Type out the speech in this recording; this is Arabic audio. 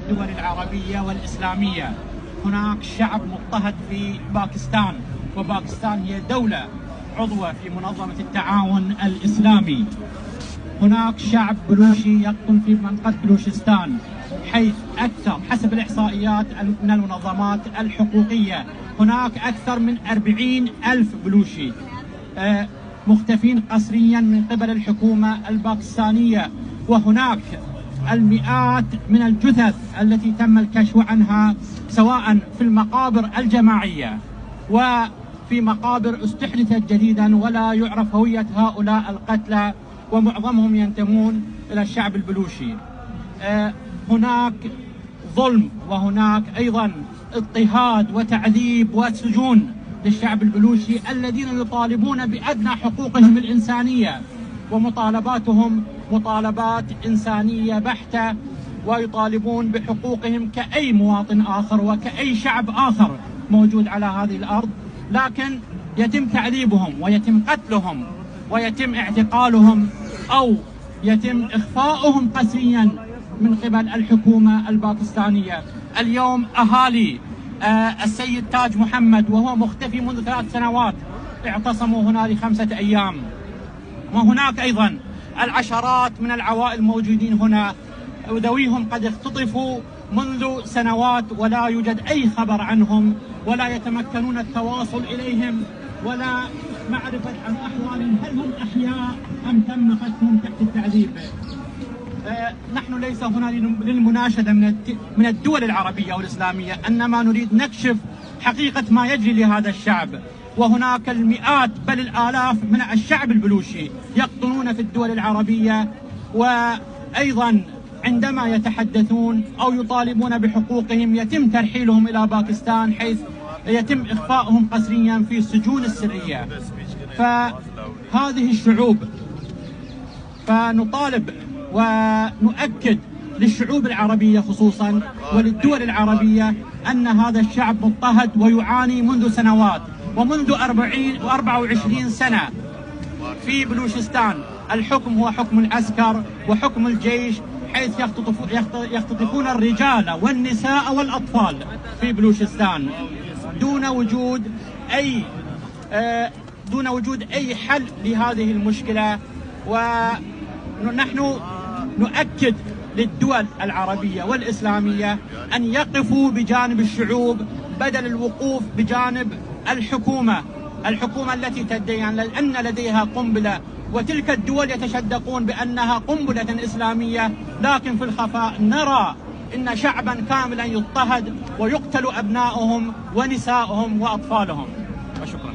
الدول العربية والإسلامية. هناك شعب مضطهد في باكستان، وباكستان هي دولة عضوة في منظمة التعاون الإسلامي. هناك شعب بلوشي يقطن في منطقة بلوشستان، حيث أكثر حسب الإحصائيات من المنظمات الحقوقية هناك أكثر من 40,000 بلوشي مختفين قسريا من قبل الحكومة الباكستانية، وهناك المئات من الجثث التي تم الكشف عنها سواء في المقابر الجماعية وفي مقابر استحدثت جديدا، ولا يعرف هوية هؤلاء القتلى، ومعظمهم ينتمون إلى الشعب البلوشي. هناك ظلم، وهناك أيضا اضطهاد وتعذيب وسجون للشعب البلوشي الذين يطالبون بأدنى حقوقهم الإنسانية، ومطالباتهم مطالبات إنسانية بحتة، ويطالبون بحقوقهم كأي مواطن آخر وكأي شعب آخر موجود على هذه الأرض، لكن يتم تعذيبهم ويتم قتلهم ويتم اعتقالهم أو يتم إخفاؤهم قسريا من قبل الحكومة الباكستانية. اليوم أهالي السيد تاج محمد وهو مختفي منذ 3 سنوات اعتصموا هنا ل5 أيام، وهناك أيضا العشرات من العوائل موجودين هنا وذويهم قد اختطفوا منذ سنوات ولا يوجد أي خبر عنهم، ولا يتمكنون التواصل إليهم ولا معرفة عن أحوالهم، هل هم أحياء أم تم قتلهم تحت التعذيب. نحن ليس هنا للمناشدة من الدول العربية والإسلامية، إنما نريد نكشف حقيقة ما يجري لهذا الشعب. وهناك المئات بل الآلاف من الشعب البلوشي يقطنون في الدول العربية، وأيضا عندما يتحدثون أو يطالبون بحقوقهم يتم ترحيلهم إلى باكستان، حيث يتم إخفاؤهم قسريا في السجون السرية. فهذه الشعوب، فنطالب ونؤكد للشعوب العربية خصوصا وللدول العربية أن هذا الشعب مضطهد ويعاني منذ سنوات، ومنذ 24 سنة في بلوشستان. الحكم هو حكم العسكر وحكم الجيش، حيث يختطفون الرجال والنساء والأطفال في بلوشستان دون وجود أي حل لهذه المشكلة. ونحن نؤكد للدول العربية والإسلامية أن يقفوا بجانب الشعوب بدل الوقوف بجانب الحكومة التي تدعي أن لديها قنبلة، وتلك الدول يتشدقون بأنها قنبلة إسلامية، لكن في الخفاء نرى إن شعبا كاملا يضطهد ويقتل أبناؤهم ونساؤهم وأطفالهم. وشكرا.